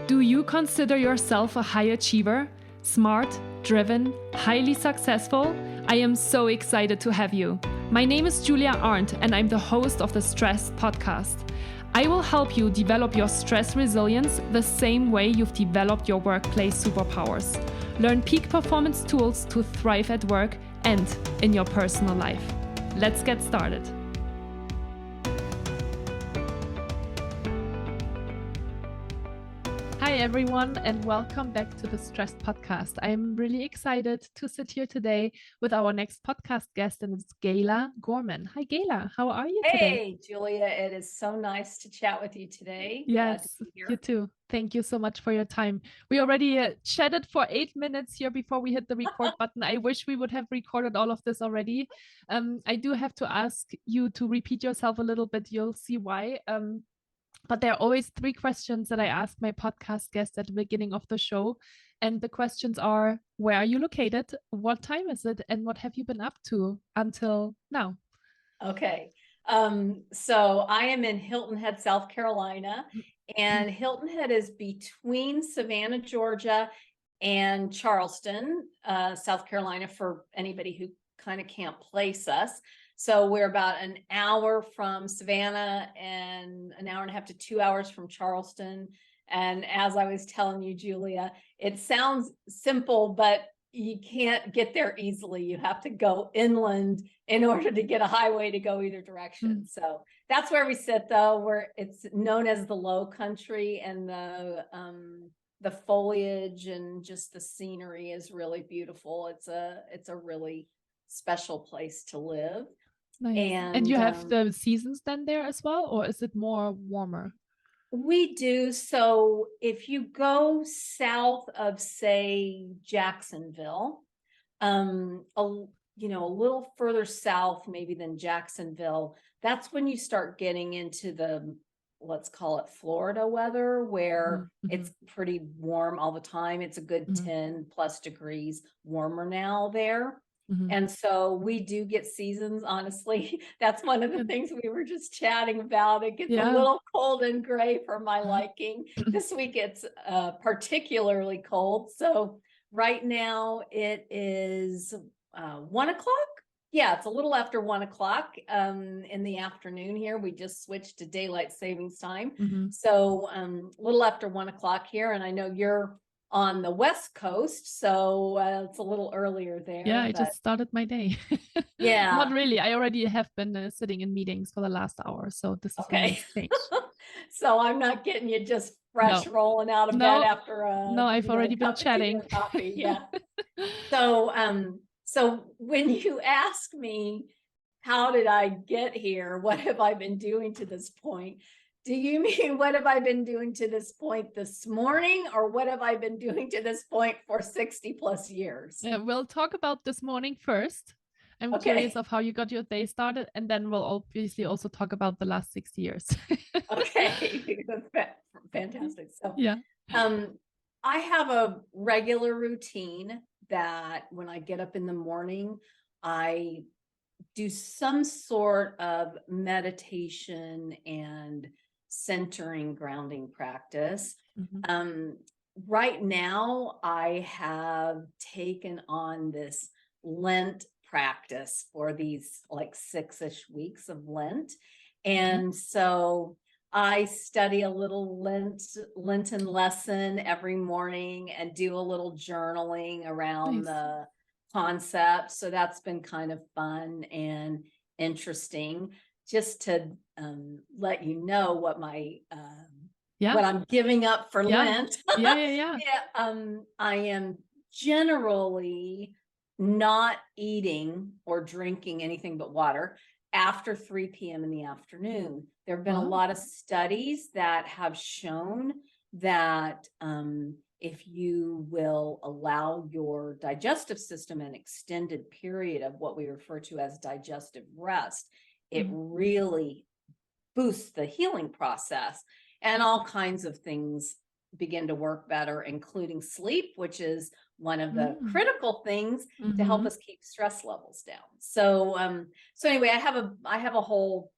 Do you consider yourself a high achiever? Smart, driven, highly successful? I am so excited to have you. My name is Julia Arndt, and I'm the host of the Stress Podcast. I will help you develop your stress resilience the same way you've developed your workplace superpowers. Learn peak performance tools to thrive at work and in your personal life. Let's get started. Hi everyone, and welcome back to the Stress Podcast. I'm really excited to sit here today with our next podcast guest, and it's Gala Gorman. Hi Gala, how are you today? Hey Julia, it is so nice to chat with you today. Yes, you too. Thank you so much for your time. We already chatted for 8 minutes here before we hit the record button. I wish we would have recorded all of this already. I do have to ask you to repeat yourself a little bit. You'll see why. But there are always 3 questions that I ask my podcast guests at the beginning of the show. And the questions are, where are you located? What time is it? And what have you been up to until now? Okay. So I am in Hilton Head, South Carolina, and Hilton Head is between Savannah, Georgia, and Charleston, South Carolina, for anybody who kind of can't place us. So we're about an hour from Savannah and an hour and a half to 2 hours from Charleston. And as I was telling you, Julia, it sounds simple, but you can't get there easily. You have to go inland in order to get a highway to go either direction. So that's where we sit, though, where it's known as the Low Country, and the foliage and just the scenery is really beautiful. It's a really special place to live. Nice. And you have the seasons then there as well, or is it more warmer? We do. So if you go south of, say, Jacksonville, a little further south maybe than Jacksonville, that's when you start getting into the, let's call it Florida weather, where it's pretty warm all the time. It's a good 10 plus degrees warmer now there. And so we do get seasons, honestly. That's one of the things we were just chatting about. It gets a little cold and gray for my liking. This week it's particularly cold. So right now it is 1 o'clock. Yeah, it's a little after 1 o'clock in the afternoon here. We just switched to daylight savings time. So a little after 1 o'clock here. And I know you're on the West Coast, so it's a little earlier there. Yeah, I just started my day. Yeah. Not really. I already have been sitting in meetings for the last hour, so this is okay. Stage. So I'm not getting you just fresh rolling out of bed after I've already been chatting. Coffee. Yeah. So when you ask me, how did I get here? What have I been doing to this point? Do you mean what have I been doing to this point this morning, or what have I been doing to this point for 60 plus years? Yeah, we'll talk about this morning first. I'm curious of how you got your day started, and then we'll obviously also talk about the last 6 years. Okay, fantastic. So yeah, I have a regular routine that when I get up in the morning, I do some sort of meditation and centering, grounding practice. Right now, I have taken on this Lent practice for these like 6-ish weeks of Lent. And so I study a little Lenten lesson every morning and do a little journaling around the concept. So that's been kind of fun and interesting. Just to let you know what my what I'm giving up for Lent. Yeah. I am generally not eating or drinking anything but water after 3 p.m. in the afternoon. There have been a lot of studies that have shown that if you will allow your digestive system an extended period of what we refer to as digestive rest, it really boosts the healing process, and all kinds of things begin to work better, including sleep, which is one of the critical things to help us keep stress levels down. So anyway, I have a whole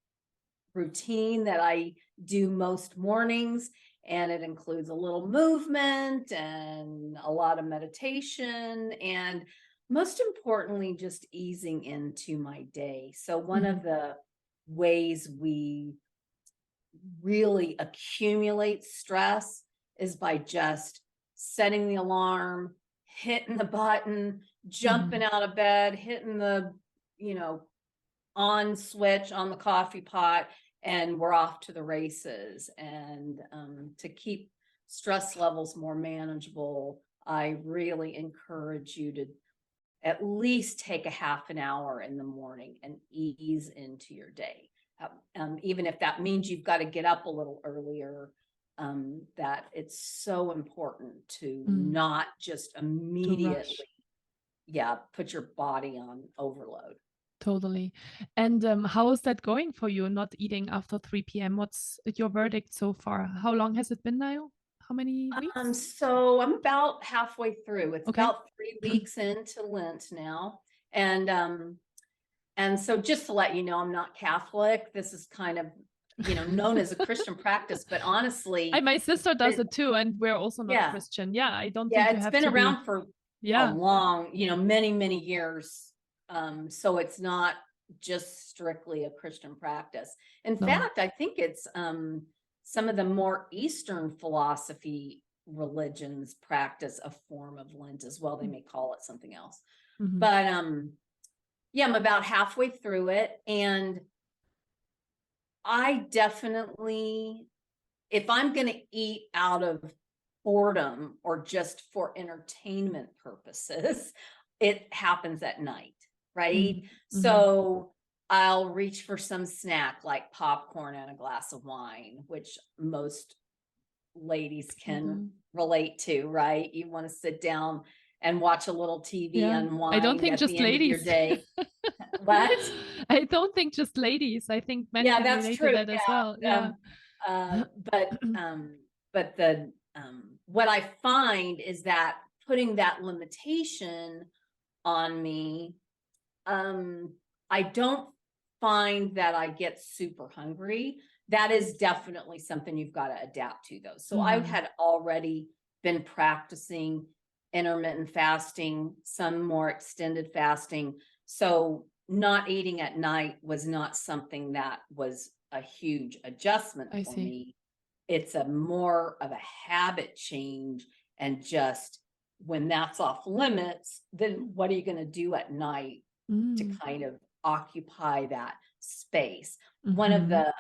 routine that I do most mornings. and it includes a little movement and a lot of meditation, and most importantly, just easing into my day. So one of the ways we really accumulate stress is by just setting the alarm, hitting the button, jumping out of bed, hitting the, on switch on the coffee pot, and we're off to the races. And to keep stress levels more manageable, I really encourage you to at least take a half an hour in the morning and ease into your day. Even if that means you've got to get up a little earlier, that it's so important to not just immediately, put your body on overload. Totally. And how is that going for you, not eating after 3 p.m.? What's your verdict so far? How long has it been now? How many weeks? So I'm about halfway through. It's Okay. about 3 weeks into Lent now. And so just to let you know, I'm not Catholic. This is kind of, known as a Christian practice, but honestly, my sister does it too, and we're also not Christian. Yeah, I don't think you it's have been to around for a long, many, many years. So it's not just strictly a Christian practice. In fact, I think it's some of the more Eastern philosophy religions practice a form of Lent as well. They may call it something else. But I'm about halfway through it, and I definitely, if I'm going to eat out of boredom or just for entertainment purposes, it happens at night, right? So I'll reach for some snack like popcorn and a glass of wine, which most ladies can relate to, right? You want to sit down and watch a little TV, unwind. I don't think at just the end ladies. of your day. What? I don't think just ladies. I think men can that's relate true. to that as well. But the what I find is that putting that limitation on me, I don't find that I get super hungry. That is definitely something you've got to adapt to, though. So I had already been practicing intermittent fasting, some more extended fasting. So not eating at night was not something that was a huge adjustment for me. It's a more of a habit change, and just when that's off limits, then what are you going to do at night to kind of occupy that space? One of the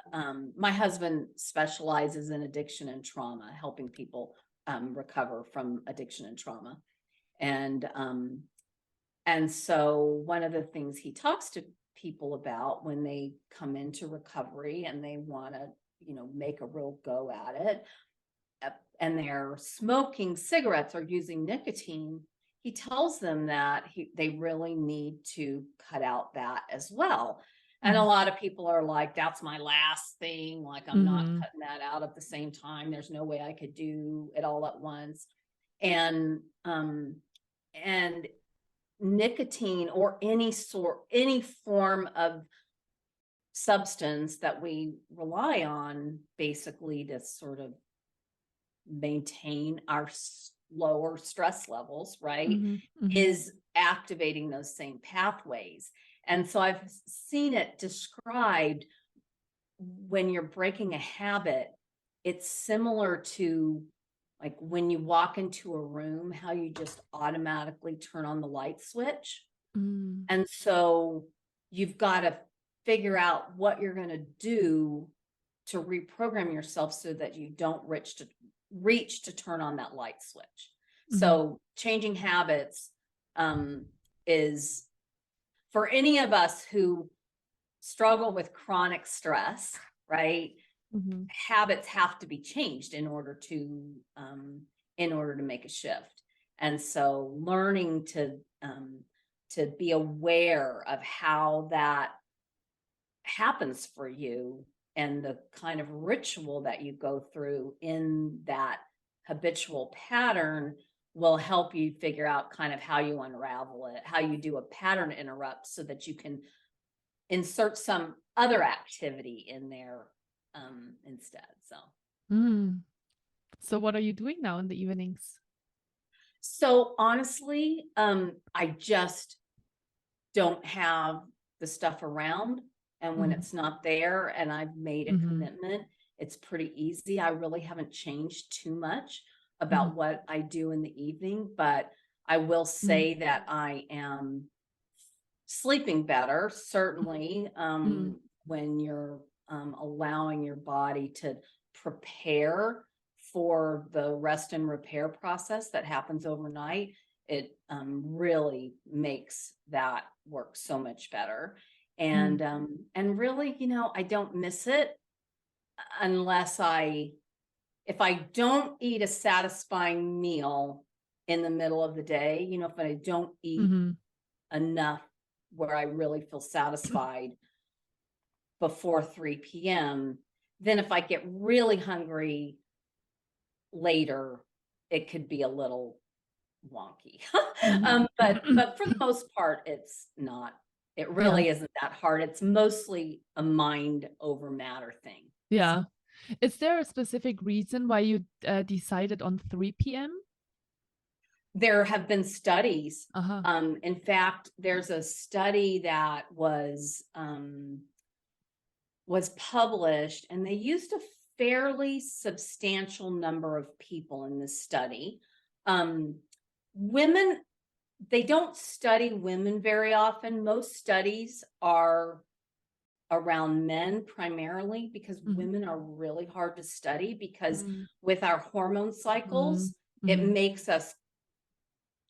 my husband specializes in addiction and trauma, helping people recover from addiction and trauma. And so one of the things he talks to people about when they come into recovery and they want to, make a real go at it, and they're smoking cigarettes or using nicotine, he tells them that they really need to cut out that as well. And a lot of people are like, that's my last thing. Like, I'm not cutting that out at the same time. There's no way I could do it all at once. And nicotine or any form of substance that we rely on basically to sort of maintain our lower stress levels, right, is activating those same pathways. And so I've seen it described when you're breaking a habit, it's similar to like when you walk into a room, how you just automatically turn on the light switch. And so you've got to figure out what you're going to do to reprogram yourself so that you don't reach to turn on that light switch. So changing habits is, for any of us who struggle with chronic stress, right? Habits have to be changed in order to make a shift. And so learning to be aware of how that happens for you and the kind of ritual that you go through in that habitual pattern will help you figure out kind of how you unravel it, how you do a pattern interrupt so that you can insert some other activity in there instead. So So what are you doing now in the evenings? So honestly, I just don't have the stuff around. And when Mhm. it's not there and I've made a Mhm. commitment, it's pretty easy. I really haven't changed too much Mhm. about what I do in the evening, but I will Mhm. say that I am sleeping better, certainly, Mhm. when you're allowing your body to prepare for the rest and repair process that happens overnight. It really makes that work so much better. Mhm. And really, I don't miss it unless if I don't eat a satisfying meal in the middle of the day, if I don't eat Mhm. enough where I really feel satisfied before 3 p.m., then if I get really hungry later, it could be a little wonky. Mhm. But for the most part, it's not. It Yeah. really isn't that hard. It's mostly a mind over matter thing. So Yeah. Is there a specific reason why you decided on 3 p.m.? there have been studies. Uh-huh. In fact, there's a study that was published, and they used a fairly substantial number of people in this study. Women, they don't study women very often. Most studies are around men primarily because Mhm. women are really hard to study because Mhm. with our hormone Mhm. cycles, it Mhm. makes us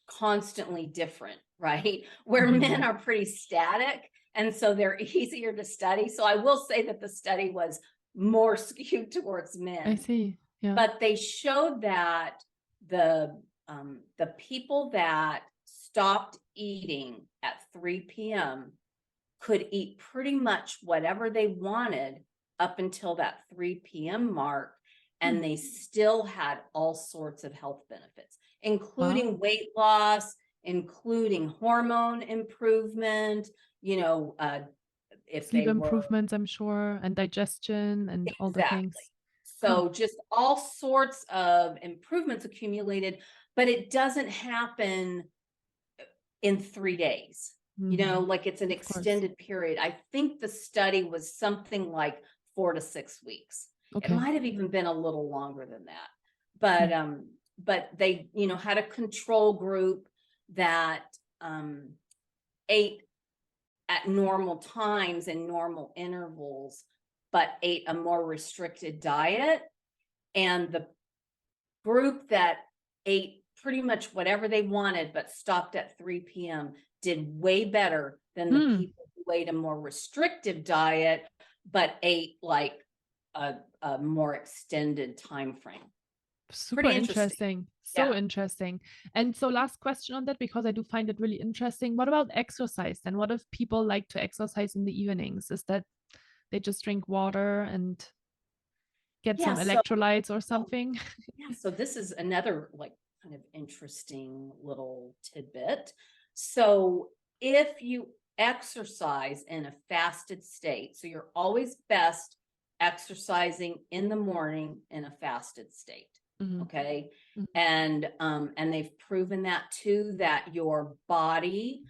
constantly different, right? Where men Mhm. are pretty static. And so they're easier to study. So I will say that the study was more skewed towards I men. see. Yeah. But they showed that the people that stopped eating at 3 p.m. could eat pretty much whatever they wanted up until that 3 p.m. mark, Hmm. and they still had all sorts of health benefits, including Wow. weight loss, including hormone improvement, you know, if Sleep they were improvements, I'm sure, and digestion and all the exactly. things. Huh. So just all sorts of improvements accumulated, but it doesn't happen in 3 days. Mhm. Like it's an Of course. extended period. I think the study was something like 4 to 6 weeks. It Okay. might have even been a little longer than that. Hmm. But they, had a control group that ate at normal times and normal intervals, but ate a more restricted diet. And the group that ate pretty much whatever they wanted but stopped at 3 p.m. did way better than the Hmm. people who ate a more restrictive diet but ate like a more extended time frame. Super Pretty interesting. interesting. So Yeah. interesting. And so last question on that, because I do find it really interesting. What about exercise? And what if people like to exercise in the evenings? Is that they just drink water and get Yeah. some So, electrolytes or something? yeah. So this is another like kind of interesting little tidbit. So if you exercise in a fasted state, so you're always best exercising in the morning in a fasted state. Mhm. Okay. Mhm. And they've proven that too, that your body,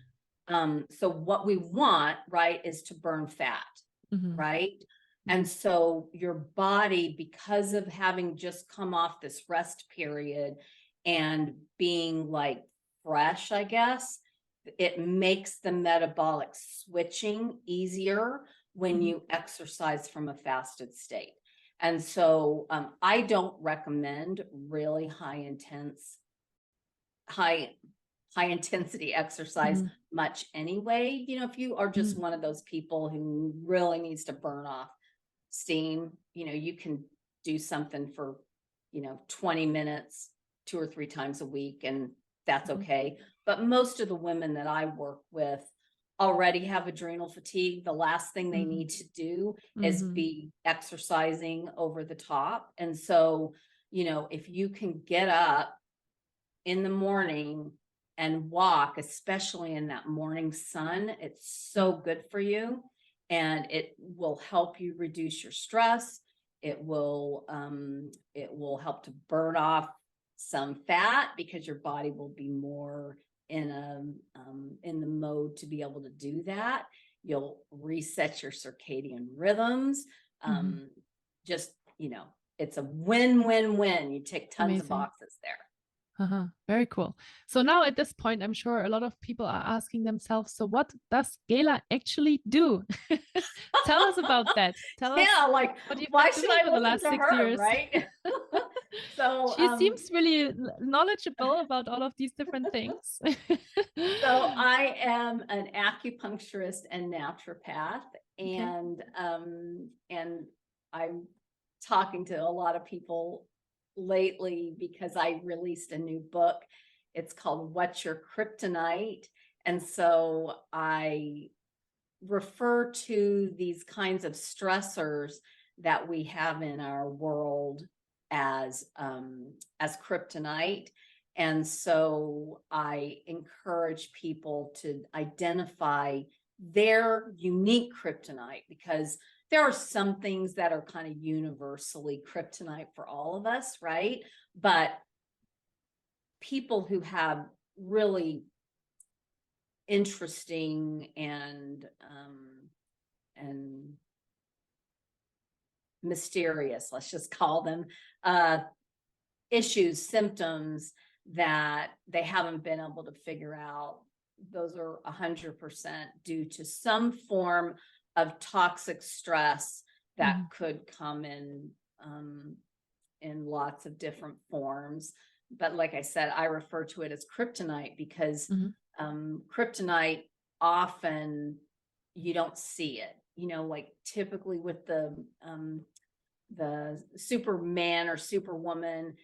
so what we want, right, is to burn fat, Mhm. right? And Mhm. so your body, because of having just come off this rest period and being like fresh, I guess, it makes the metabolic switching easier when Mhm. you exercise from a fasted state. And so I don't recommend really high high intensity exercise Mhm. much anyway. If you are just Mhm. one of those people who really needs to burn off steam, you can do something for, 20 minutes, 2 or 3 times a week, and that's Mhm. okay. But most of the women that I work with already have adrenal fatigue. The last thing they Mhm. need to do is Mhm. be exercising over the top. And so, if you can get up in the morning and walk, especially in that morning sun, it's so Mhm. good for you and it will help you reduce your stress. it will help to burn off some fat because your body will be more in the mode to be able to do that. You'll reset your circadian rhythms. Just, it's a win-win-win. You tick tons of boxes there. Very cool. So now at this point, I'm sure a lot of people are asking themselves, so what does Gala actually do? Tell us about that. Tell us like, what you've why been should doing I for the listen last to 6 her, years. right? So she seems really knowledgeable about all of these different things. So I am an acupuncturist and naturopath, and I'm talking to a lot of people lately because I released a new book. It's called What's Your Kryptonite? And so I refer to these kinds of stressors that we have in our world as kryptonite. And so I encourage people to identify their unique kryptonite, because there are some things that are kind of universally kryptonite for all of us, right? But people who have really interesting and mysterious, let's just call them, issues, symptoms that they haven't been able to figure out. Those are 100% due to some form of toxic stress that could come in lots of different forms. But like I said, I refer to it as kryptonite because kryptonite, often you don't see it, like typically with the Superman or Superwoman,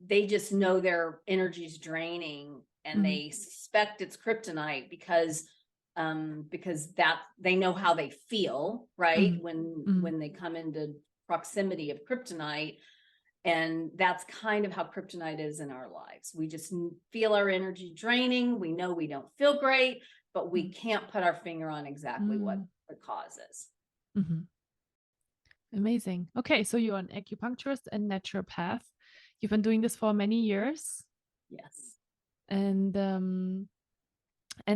they just know their energy's draining and they suspect it's kryptonite because that they know how they feel, right? When they come into proximity of kryptonite. And that's kind of how kryptonite is in our lives. We just feel our energy draining. We know we don't feel great, but we can't put our finger on exactly what the cause is. Amazing. Okay, so you're an acupuncturist and naturopath. You've been doing this for many years. Yes. And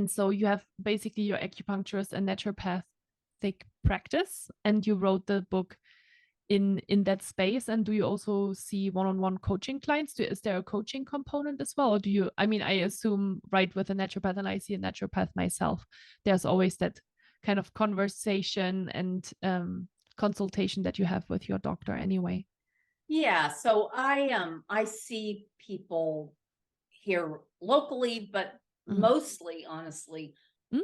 so you have basically your acupuncturist and naturopathic practice, and you wrote the book in that space. And do you also see one-on-one coaching clients? Is there a coaching component as well? Or do you, I assume, right, with a naturopath, and I see a naturopath myself, there's always that kind of conversation and consultation that you have with your doctor anyway. Yeah, so I see people here locally, but mostly, honestly,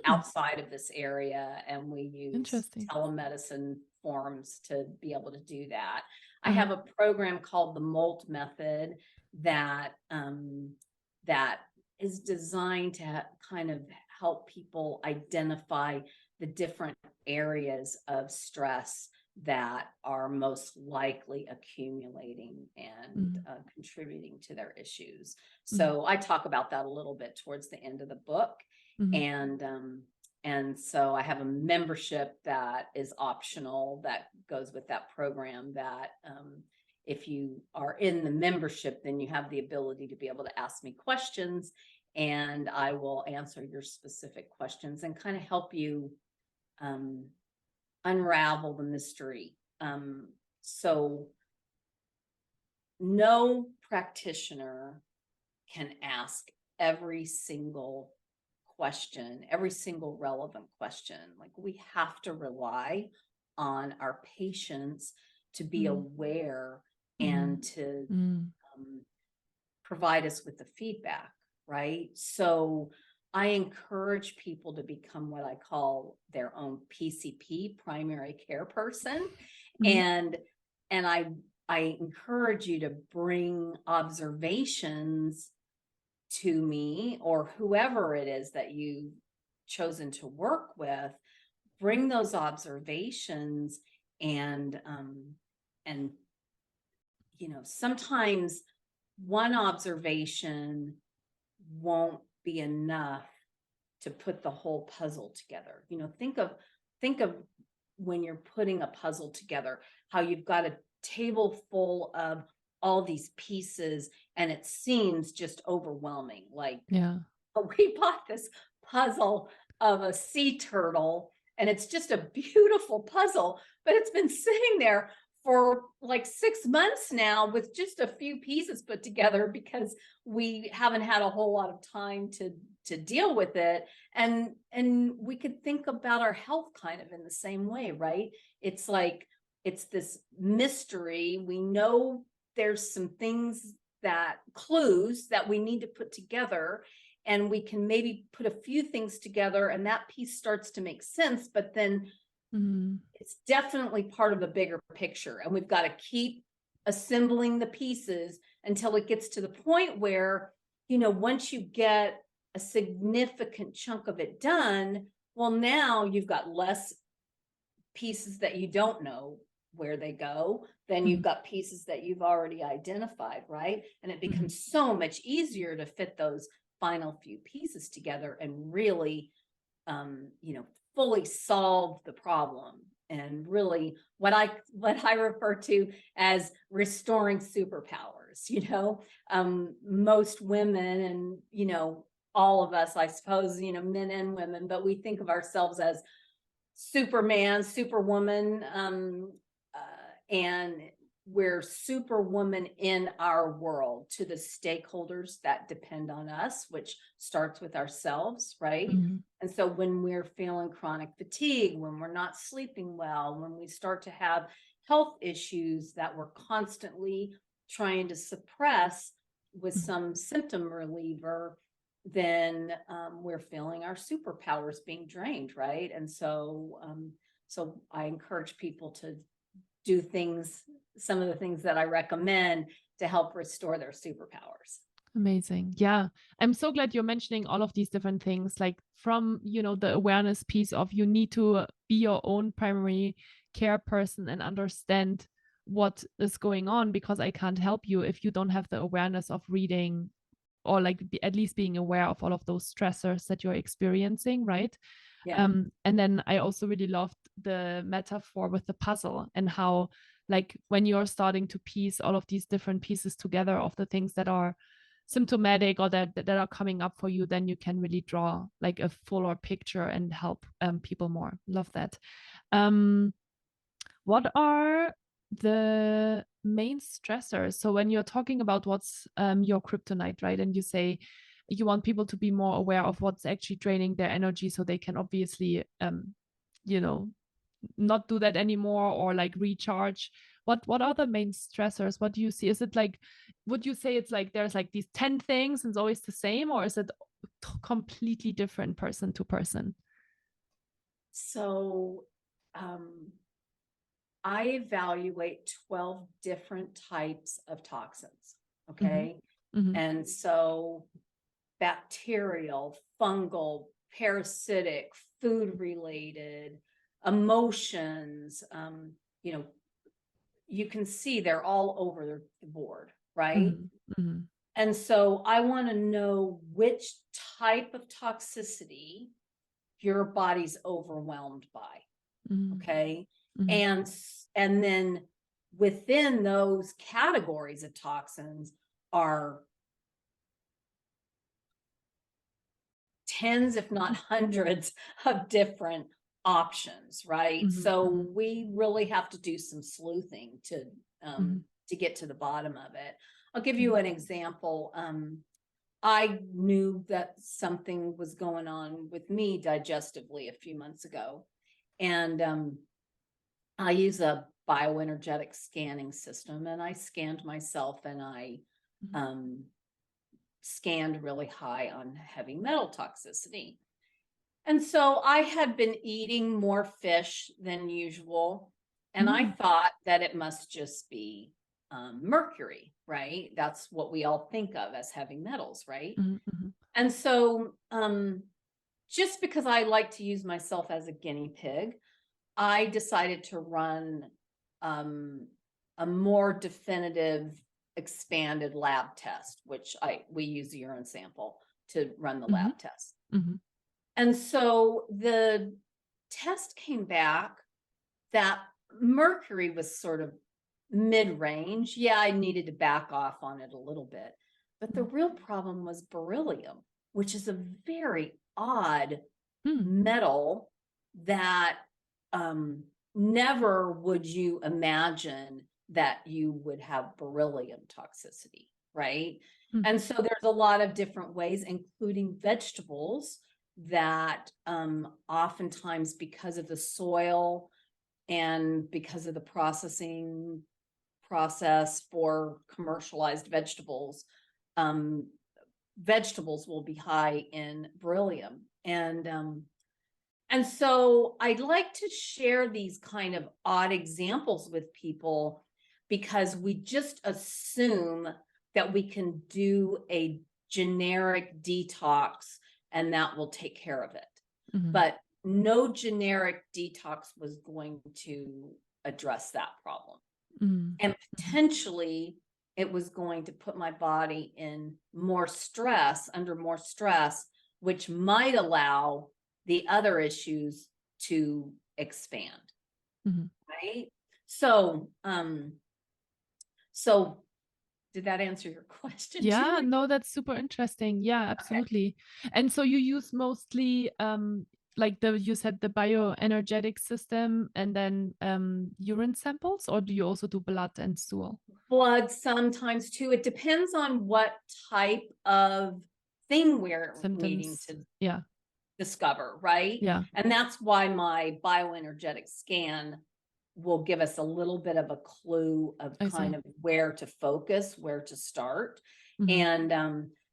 outside of this area, and we use telemedicine forms to be able to do that. I have a program called the MOLT method that is designed to kind of help people identify the different areas of stress that are most likely accumulating and contributing to their issues. So I talk about that a little bit towards the end of the book. And so I have a membership that is optional that goes with that program, that if you are in the membership, then you have the ability to be able to ask me questions, and I will answer your specific questions and kind of help you unravel the mystery. So no practitioner can ask every single question, every single relevant question. Like, we have to rely on our patients to be aware and to provide us with the feedback, right? So I encourage people to become what I call their own PCP, primary care person. And I encourage you to bring observations to me, or whoever it is that you've chosen to work with. Bring those observations, and sometimes one observation won't be enough to put the whole puzzle together. Think of when you're putting a puzzle together, how you've got to table full of all these pieces, and it seems just overwhelming. Like, Yeah. we bought this puzzle of a sea turtle, and it's just a beautiful puzzle, but it's been sitting there for like 6 months now with just a few pieces put together because we haven't had a whole lot of time to deal with it. And we could think about our health kind of in the same way, right? It's like, it's this mystery. We know there's some things, that clues that we need to put together, and we can maybe put a few things together and that piece starts to make sense, but then it's definitely part of the bigger picture, and we've got to keep assembling the pieces until it gets to the point where, once you get a significant chunk of it done, well, now you've got less pieces that you don't know where they go, then you've got pieces that you've already identified, right? And it becomes so much easier to fit those final few pieces together and really, fully solve the problem. And really what I refer to as restoring superpowers. Most women, and all of us, I suppose, men and women, but we think of ourselves as Superman, Superwoman, and we're Superwoman in our world to the stakeholders that depend on us, which starts with ourselves, right? And so when we're feeling chronic fatigue, when we're not sleeping well, when we start to have health issues that we're constantly trying to suppress with some symptom reliever, then we're feeling our superpowers being drained, right? And so I encourage people to do some of the things that I recommend to help restore their superpowers. Amazing. Yeah. I'm so glad you're mentioning all of these different things, like from, the awareness piece of you need to be your own primary care person and understand what is going on, because I can't help you if you don't have the awareness of reading, or like at least being aware of all of those stressors that you're experiencing, right? Yeah. And then I also really loved the metaphor with the puzzle, and how, like, when you're starting to piece all of these different pieces together of the things that are symptomatic or that are coming up for you, then you can really draw like a fuller picture and help people more. Love that. What are the main stressors? So when you're talking about what's your kryptonite, right? And you say you want people to be more aware of what's actually draining their energy, so they can obviously, not do that anymore, or like recharge. What are the main stressors? What do you see? Is it like, would you say it's like there's like these 10 things and it's always the same, or is it completely different person to person? So I evaluate 12 different types of toxins. Okay. And so bacterial, fungal, parasitic, food related, emotions, you can see they're all over the board, right? And so I want to know which type of toxicity your body's overwhelmed by. Okay. And then within those categories of toxins are tens, if not hundreds, of different options, right? So we really have to do some sleuthing to get to the bottom of it. I'll give you an example. I knew that something was going on with me digestively a few months ago, and I use a bioenergetic scanning system, and I scanned myself, and I scanned really high on heavy metal toxicity. And so I had been eating more fish than usual, and I thought that it must just be mercury, right? That's what we all think of as heavy metals, right? And so just because I like to use myself as a guinea pig, I decided to run a more definitive expanded lab test, which we use a urine sample to run the lab test. And so the test came back that mercury was sort of mid-range. Yeah, I needed to back off on it a little bit. But the real problem was beryllium, which is a very odd metal that never would you imagine that you would have beryllium toxicity, right? And so there's a lot of different ways, including vegetables, that oftentimes because of the soil and because of the processing process for commercialized vegetables, vegetables will be high in beryllium. And so I'd like to share these kind of odd examples with people because we just assume that we can do a generic detox and that will take care of it. But no generic detox was going to address that problem. And potentially it was going to put my body in more stress, under more stress, which might allow the other issues to expand. Right? So, so did that answer your question? Yeah, Julie? no, that's super interesting. Yeah, absolutely. Okay. And so you use mostly like you said the bioenergetic system and then urine samples, or do you also do blood and stool? Blood sometimes too. It depends on what type of thing we're needing to discover, right? Yeah. And that's why my bioenergetic scan will give us a little bit of a clue of kind of where to focus, where to start.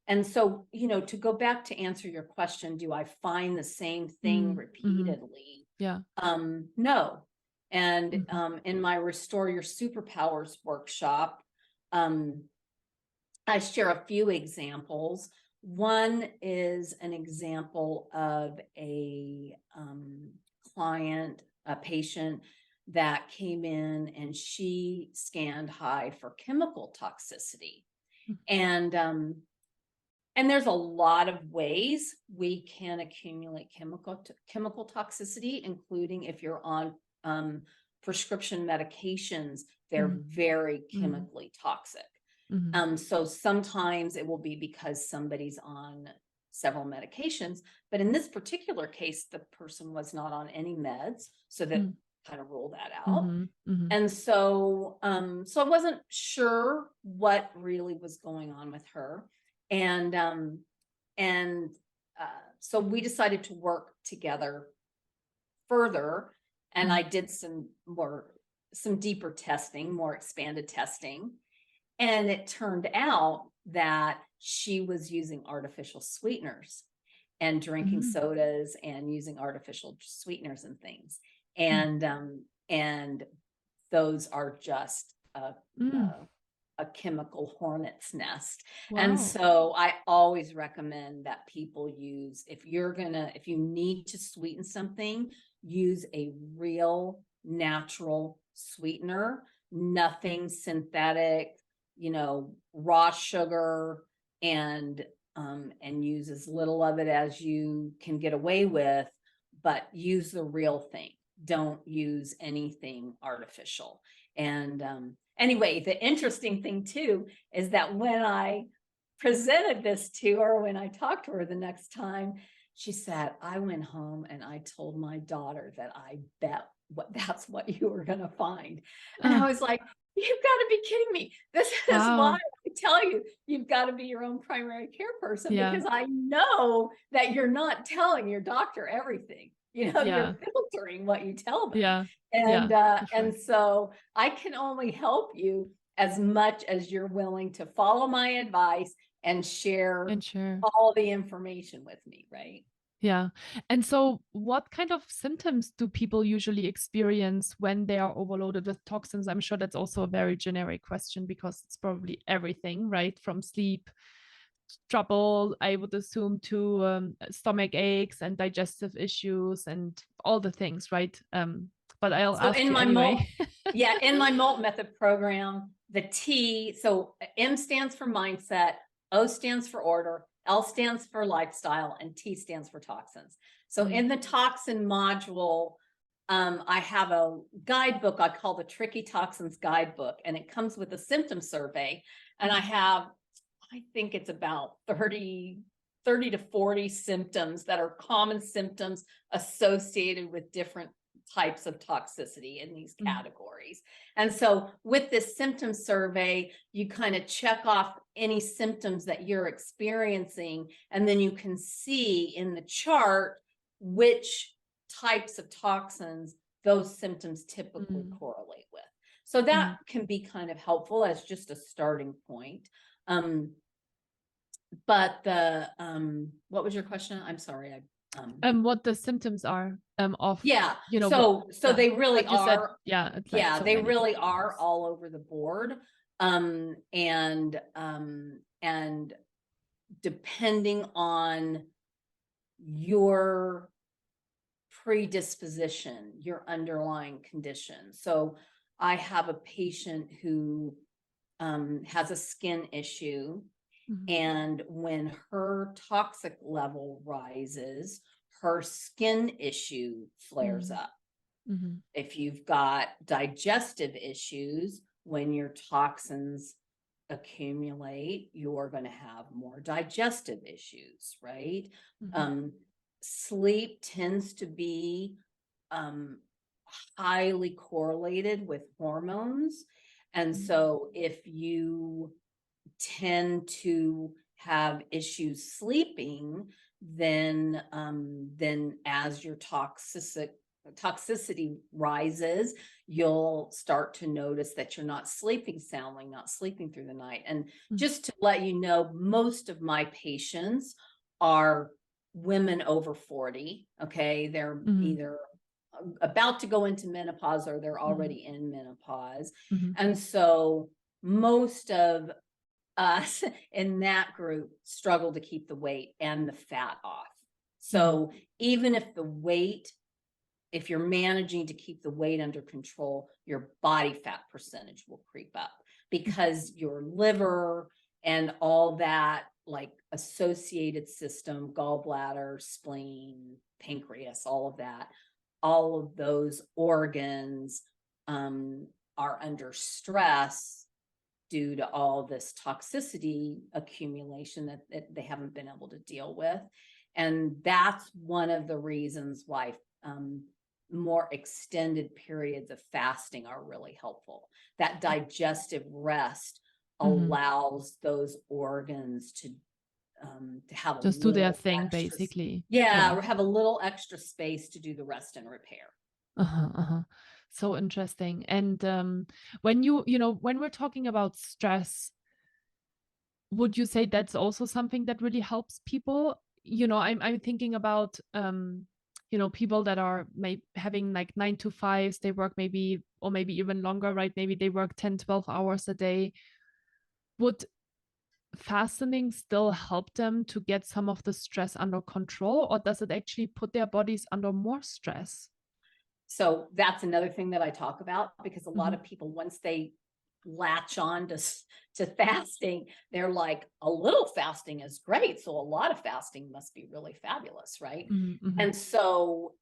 And so, you know, to go back to answer your question, do I find the same thing repeatedly? Yeah. No. And in my Restore Your Superpowers workshop, I share a few examples. One is an example of a client, a patient that came in and she scanned high for chemical toxicity. And there's a lot of ways we can accumulate chemical toxicity, including if you're on prescription medications, they're very chemically toxic. So sometimes it will be because somebody's on several medications, but in this particular case, the person was not on any meds, so that kind of rule that out. And so, so I wasn't sure what really was going on with her. And so we decided to work together further. And I did some deeper testing, more expanded testing. And it turned out that she was using artificial sweeteners and drinking sodas and using artificial sweeteners and things. And those are just a chemical hornet's nest. Wow. And so I always recommend that people use, if you need to sweeten something, use a real natural sweetener, nothing synthetic, you know, raw sugar, and use as little of it as you can get away with, but use the real thing. Don't use anything artificial. And anyway, the interesting thing too is that when I presented this to her, when I talked to her the next time, she said, I went home and I told my daughter that I bet that's what you were going to find. And I was like, you've got to be kidding me. This is why I tell you, you've got to be your own primary care person, because I know that you're not telling your doctor everything. You know, you're filtering what you tell them. And so I can only help you as much as you're willing to follow my advice and share all the information with me, right? Yeah. And so what kind of symptoms do people usually experience when they are overloaded with toxins? I'm sure that's also a very generic question because it's probably everything, right? From sleep trouble, I would assume, to stomach aches and digestive issues and all the things, right? But I'll ask you anyway. In my MOLT method program, the T, so M stands for mindset, O stands for order, L stands for lifestyle, and T stands for toxins. So in the toxin module, I have a guidebook I call the Tricky Toxins Guidebook, and it comes with a symptom survey. And I think it's about 30 to 40 symptoms that are common symptoms associated with different types of toxicity in these categories. And so with this symptom survey, you kind of check off any symptoms that you're experiencing, and then you can see in the chart which types of toxins those symptoms typically correlate with. So that can be kind of helpful as just a starting point. But the what was your question? I'm sorry. What the symptoms are of, yeah, you know, so they really like you said, are, it's like yeah, so they many really different are ones. all over the board. And depending on your predisposition, your underlying condition. So I have a patient who has a skin issue, and when her toxic level rises, her skin issue flares up. If you've got digestive issues, when your toxins accumulate, you're going to have more digestive issues, right? Sleep tends to be highly correlated with hormones. And so if you tend to have issues sleeping, then as your toxicity rises, you'll start to notice that you're not sleeping soundly, not sleeping through the night. And just to let you know, most of my patients are women over 40. Okay. They're either about to go into menopause or they're already in menopause. And so most of us in that group struggle to keep the weight and the fat off. So even if if you're managing to keep the weight under control, your body fat percentage will creep up, because your liver and all that, like associated system, gallbladder, spleen, pancreas, all of those organs are under stress due to all this toxicity accumulation that they haven't been able to deal with. And that's one of the reasons why more extended periods of fasting are really helpful. That digestive rest allows those organs to have just do their thing, basically. Yeah, or have a little extra space to do the rest and repair. So interesting. And when when we're talking about stress, would you say that's also something that really helps people? I'm thinking about people that are having like 9 to 5s, they work maybe even longer, right? Maybe they work 10-12 hours a day. Would fasting still help them to get some of the stress under control, or does it actually put their bodies under more stress? So that's another thing that I talk about, because a lot of people, once they latch on to fasting, they're like, a little fasting is great, so a lot of fasting must be really fabulous, right? And so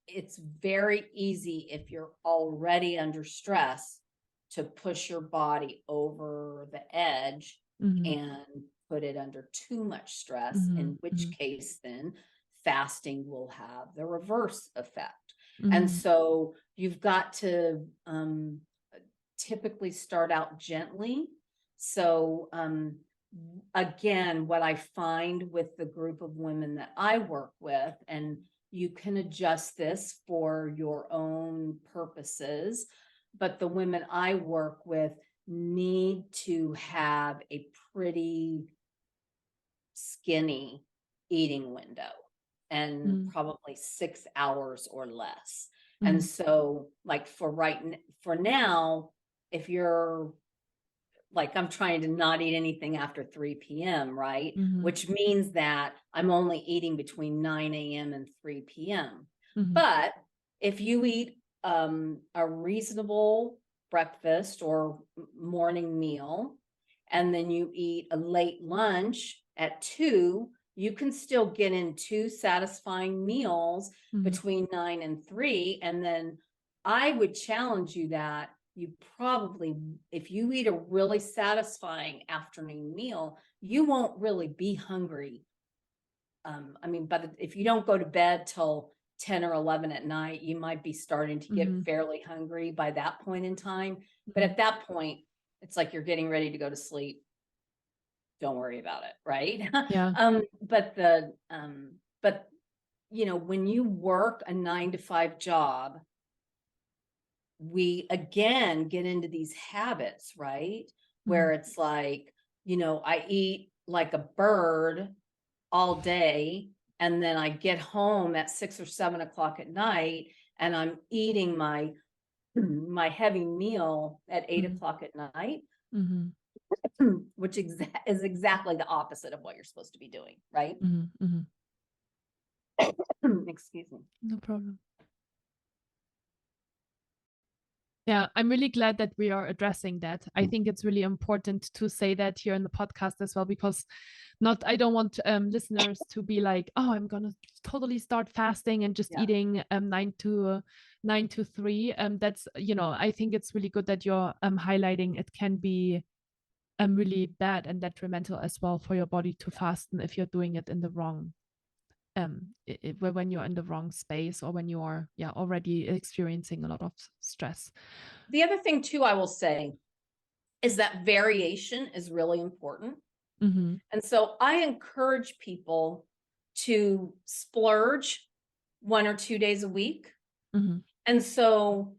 it's very easy, if you're already under stress, to push your body over the edge and put it under too much stress, in which case then fasting will have the reverse effect. And so you've got to typically start out gently. So again, what I find with the group of women that I work with, and you can adjust this for your own purposes, but the women I work with need to have a pretty skinny eating window, and probably 6 hours or less. And so like for now, if you're like, I'm trying to not eat anything after 3 p.m., right? Which means that I'm only eating between 9 a.m. and 3 p.m. But if you eat a reasonable breakfast or morning meal, and then you eat a late lunch at 2, you can still get in 2 satisfying meals Mhm. between 9 and 3. And then I would challenge you that you probably, if you eat a really satisfying afternoon meal, you won't really be hungry. I mean, but if you don't go to bed till 10 or 11 at night, you might be starting to get Mhm. fairly hungry by that point in time. But Mhm. at that point, it's like you're getting ready to go to sleep. Don't worry about it, right? Yeah. But you know, when you work a 9 to 5 job, we again get into these habits, right? Mhm. Where it's like, you know, I eat like a bird all day, and then I get home at 6 or 7 o'clock at night, and I'm eating my my heavy meal at 8 Mhm. o'clock at night, Mhm. which is exactly the opposite of what you're supposed to be doing, right? Mhm. Mhm. Excuse me. No problem. Yeah, I'm really glad that we are addressing that. I think it's really important to say that here in the podcast as well, because I don't want listeners to be like, oh, I'm gonna totally start fasting and just Yeah. eating 9 to 3. That's, I think it's really good that you're highlighting it can be really bad and detrimental as well for your body to fasten if you're doing it in the wrong when you're in the wrong space, or when you are already experiencing a lot of stress. The other thing too, I will say, is that variation is really important. Mm-hmm. And so I encourage people to splurge 1 or 2 days a week. Mm-hmm. And so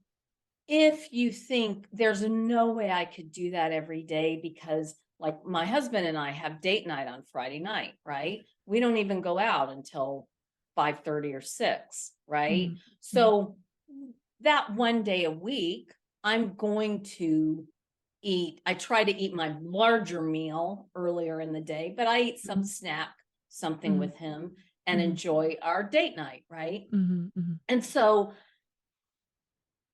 if you think there's no way I could do that every day, because like my husband and I have date night on Friday night, right? We don't even go out until 5:30 or 6, right? Mm-hmm. So that 1 day a week, I'm going to I try to eat my larger meal earlier in the day, but I eat some snack, something Mm-hmm. with him, and Mm-hmm. enjoy our date night, right? Mm-hmm. Mm-hmm. And so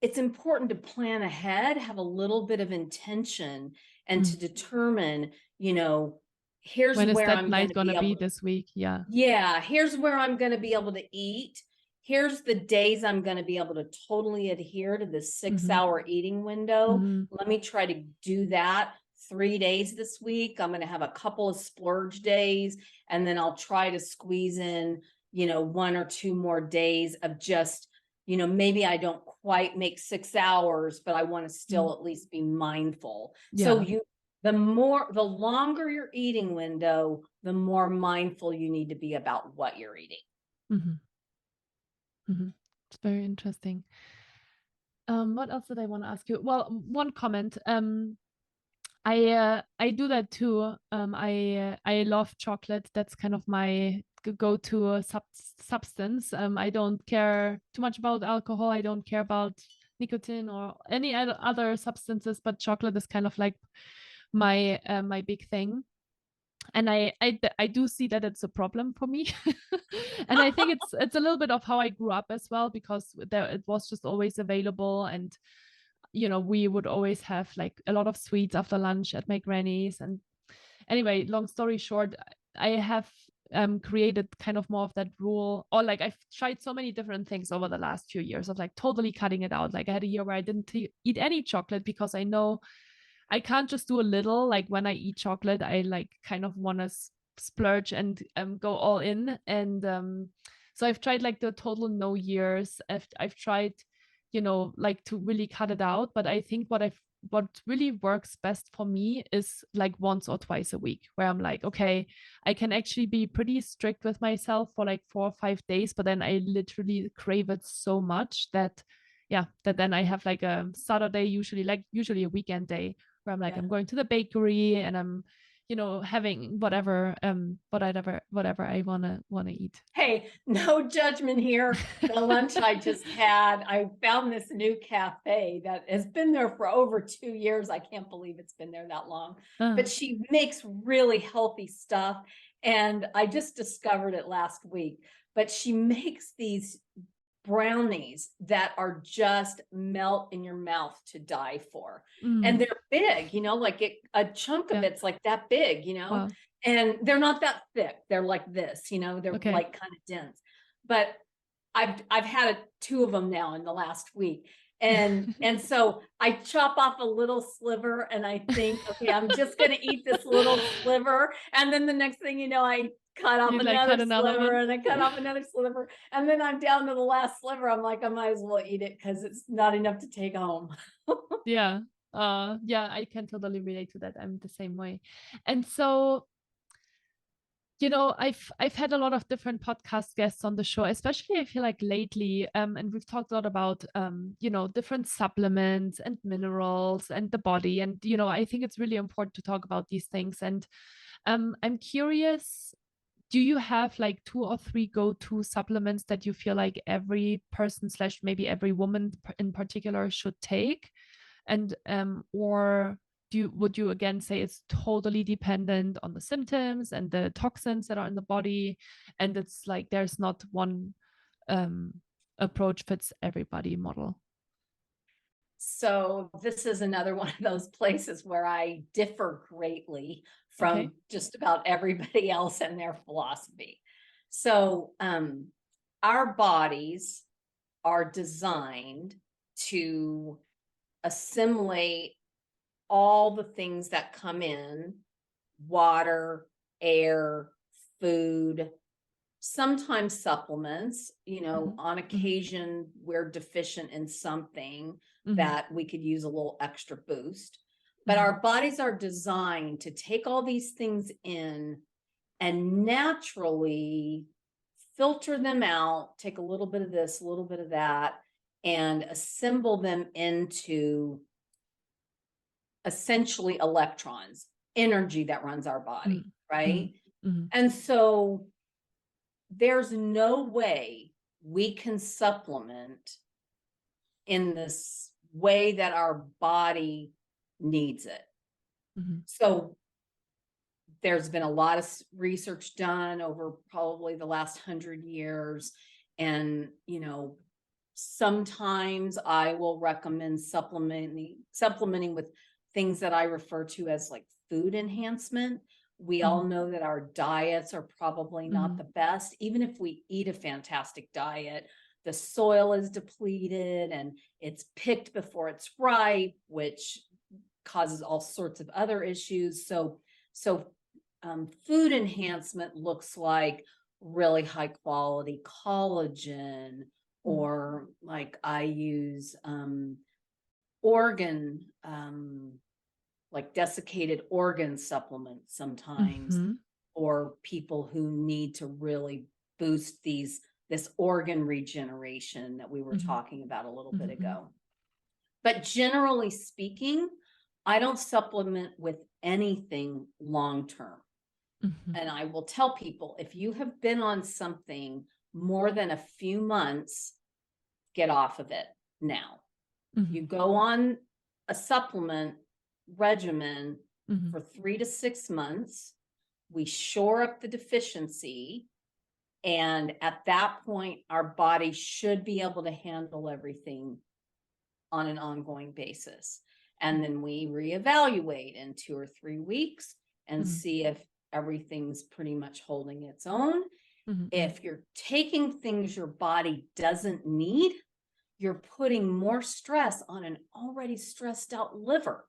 it's important to plan ahead, have a little bit of intention, and Mm-hmm. to determine, you know, here's When is where that I'm going night to be gonna be able, this week? Yeah. yeah, here's where I'm going to be able to eat. Here's the days I'm going to be able to totally adhere to the 6 Mm-hmm. hour eating window. Mm-hmm. Let me try to do that 3 days this week. I'm going to have a couple of splurge days, and then I'll try to squeeze in, you know, 1 or 2 more days of just, you know, maybe I don't quite make 6 hours, but I want to still at least be mindful. So Yeah. the longer your eating window, the more mindful you need to be about what you're eating. Mm-hmm. Mm-hmm. It's very interesting. What else did I want to ask you? Well, one comment. I do that too. I love chocolate. That's kind of my go-to substance. I don't care too much about alcohol. I don't care about nicotine or any other substances, but chocolate is kind of like my big thing. And I do see that it's a problem for me. And I think it's a little bit of how I grew up as well, because it was just always available. And we would always have like a lot of sweets after lunch at my granny's. And anyway, long story short, I have created kind of more of that rule, or like I've tried so many different things over the last few years of like totally cutting it out. Like I had a year where I didn't eat any chocolate, because I know I can't just do a little. Like when I eat chocolate, I like kind of want to splurge and go all in. And so I've tried like the total no years. I've tried, like to really cut it out. But I think what really works best for me is like once or twice a week, where I'm like, okay, I can actually be pretty strict with myself for like 4 or 5 days, but then I literally crave it so much that then I have like a Saturday, usually a weekend day, where I'm like, Yeah. I'm going to the bakery and I'm, having whatever I wanna eat. Hey, no judgment here. The lunch I just had, I found this new cafe that has been there for over 2 years. I can't believe it's been there that long, but she makes really healthy stuff. And I just discovered it last week, but she makes these brownies that are just melt in your mouth to die for. And they're big, like a chunk of Yeah. it's like that big, Wow. And they're not that thick. They're like this, you know, they're Okay. like kind of dense. But I've had two of them now in the last week. And so I chop off a little sliver and I think, okay, I'm just going to eat this little sliver. And then the next thing you know, I cut off You like another cut another sliver one. and I cut off another sliver. And then I'm down to the last sliver. I'm like, I might as well eat it because it's not enough to take home. Yeah. Yeah, I can totally relate to that. I'm the same way. And so, you know, I've had a lot of different podcast guests on the show, especially I feel like lately, and we've talked a lot about you know, different supplements and minerals and the body. And, you know, I think it's really important to talk about these things. And I'm curious, do you have like 2 or 3 go-to supplements that you feel like every person slash maybe every woman in particular should take? And or would you again say it's totally dependent on the symptoms and the toxins that are in the body, and it's like there's not one um approach fits everybody model? So this is another one of those places where I differ greatly Okay. from just about everybody else and their philosophy. So our bodies are designed to assimilate all the things that come in: water, air, food, sometimes supplements. You know, on occasion we're deficient in something that we could use a little extra boost. But our bodies are designed to take all these things in and naturally filter them out, take a little bit of this, a little bit of that, and assemble them into essentially electrons, energy that runs our body, right? And so there's no way we can supplement in this way that our body needs it. So there's been a lot of research done over probably the last 100 years. And, you know, sometimes I will recommend supplementing with things that I refer to as like food enhancement. We all know that our diets are probably not the best. Even if we eat a fantastic diet, the soil is depleted and it's picked before it's ripe, which causes all sorts of other issues. So food enhancement looks like really high quality collagen, or like I use organ, like desiccated organ supplements sometimes, or people who need to really boost this organ regeneration that we were talking about a little bit ago. But generally speaking, I don't supplement with anything long term. And I will tell people, if you have been on something more than a few months, get off of it now. You go on a supplement regimen for 3 to 6 months. We shore up the deficiency. And at that point, our body should be able to handle everything on an ongoing basis. And then we reevaluate in 2 or 3 weeks and see if everything's pretty much holding its own. If you're taking things your body doesn't need, you're putting more stress on an already stressed out liver.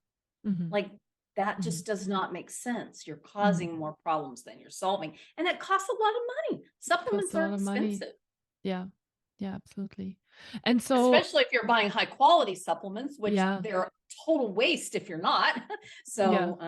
Like that just does not make sense. You're causing more problems than you're solving. And it costs a lot of money. Supplements are expensive. Yeah, absolutely. And so, especially if you're buying high quality supplements, which they're a total waste if you're not. So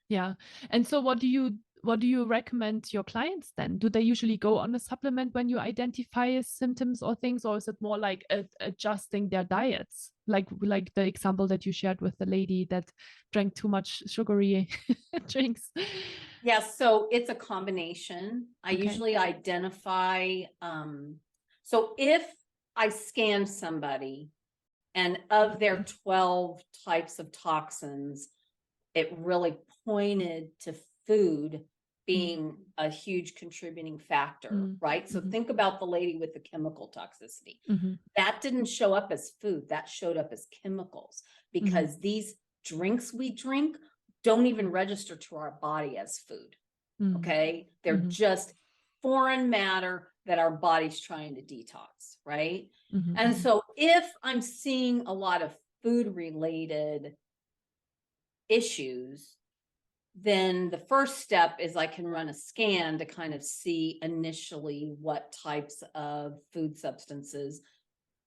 yeah. And so what do you recommend your clients then? Do they usually go on a supplement when you identify symptoms or things, or is it more like adjusting their diets? Like the example that you shared with the lady that drank too much sugary drinks. Yeah, so it's a combination. I usually identify, so if I scan somebody and of their 12 types of toxins, it really pointed to food being a huge contributing factor, right? So think about the lady with the chemical toxicity. That didn't show up as food, that showed up as chemicals, because these drinks we drink don't even register to our body as food. Okay. They're just foreign matter that our body's trying to detox, right? And so if I'm seeing a lot of food related issues, then the first step is I can run a scan to kind of see initially what types of food substances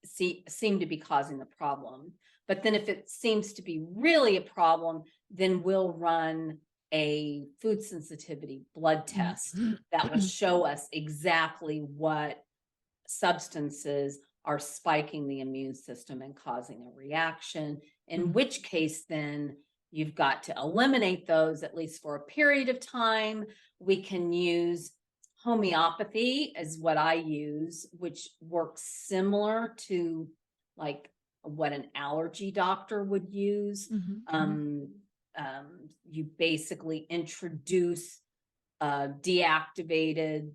seem to be causing the problem. But then if it seems to be really a problem, then we'll run a food sensitivity blood test that will show us exactly what substances are spiking the immune system and causing a reaction, in which case then you've got to eliminate those, at least for a period of time. We can use homeopathy is what I use, which works similar to like what an allergy doctor would use. You basically introduce a deactivated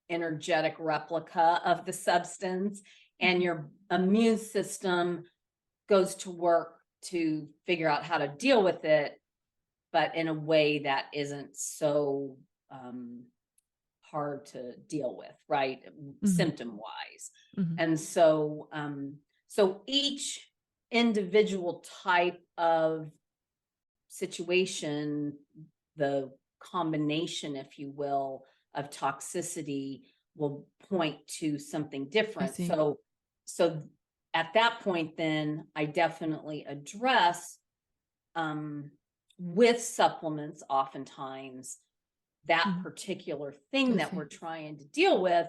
energetic replica of the substance, and your immune system goes to work to figure out how to deal with it, but in a way that isn't so hard to deal with, right? Symptom wise. And so, so each individual type of situation, the combination, if you will, of toxicity will point to something different. So at that point, then I definitely address with supplements oftentimes that particular thing that we're trying to deal with.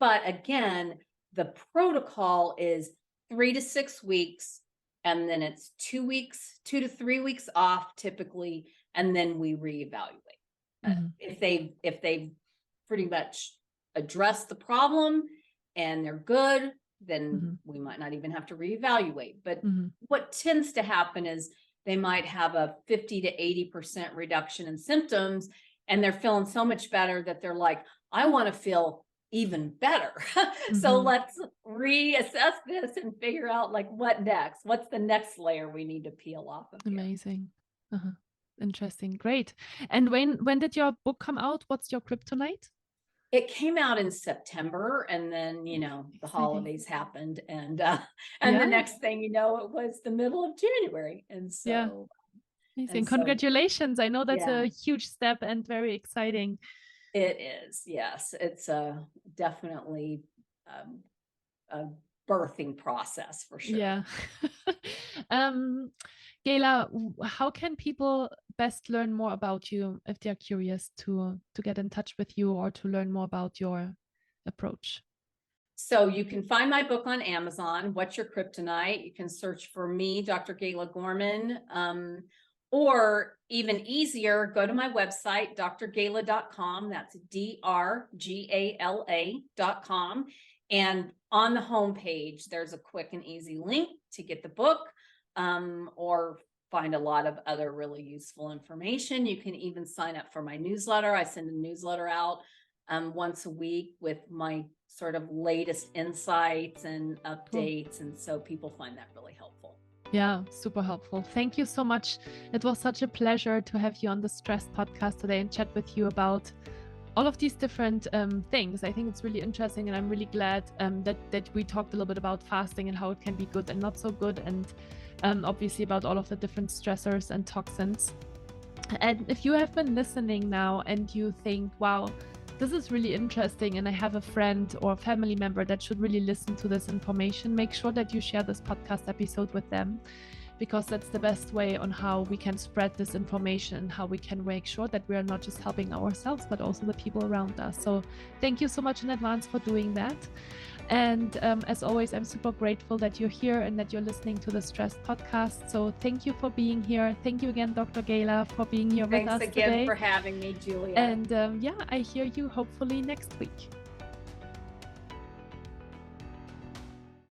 But again, the protocol is 3 to 6 weeks, and then it's 2 weeks, 2 to 3 weeks off typically, and then we reevaluate. If they've pretty much addressed the problem and they're good, then we might not even have to reevaluate. But what tends to happen is they might have a 50 to 80% reduction in symptoms, and they're feeling so much better that they're like, I want to feel even better. So let's reassess this and figure out like what next, what's the next layer we need to peel off of here. Amazing. Interesting. Great. And when did your book come out? What's your Kryptonite? It came out in September, and then, you know, the holidays happened, and the next thing you know, it was the middle of January. And so amazing. Congratulations. I know that's a huge step and very exciting. It is. Yes. It's definitely a birthing process for sure. Yeah. Gala, how can people best learn more about you if they're curious to get in touch with you or to learn more about your approach? So you can find my book on Amazon, What's Your Kryptonite? You can search for me, Dr. Gala Gorman, or even easier, go to my website, drgala.com. That's drgala.com. And on the homepage, there's a quick and easy link to get the book, or find a lot of other really useful information. You can even sign up for my newsletter. I send a newsletter out once a week with my sort of latest insights and updates. And so people find that really helpful. Yeah, super helpful. Thank you so much. It was such a pleasure to have you on the Stress podcast today and chat with you about all of these different things. I think it's really interesting, and I'm really glad that we talked a little bit about fasting and how it can be good and not so good, and obviously about all of the different stressors and toxins. And if you have been listening now and you think, wow, this is really interesting, and I have a friend or a family member that should really listen to this information, make sure that you share this podcast episode with them, because that's the best way on how we can spread this information, how we can make sure that we are not just helping ourselves, but also the people around us. So thank you so much in advance for doing that. And as always, I'm super grateful that you're here and that you're listening to the Stress podcast. So thank you for being here. Thank you again, Dr. Gala, for being here with us today. Thanks again for having me, Julia. And I hear you hopefully next week.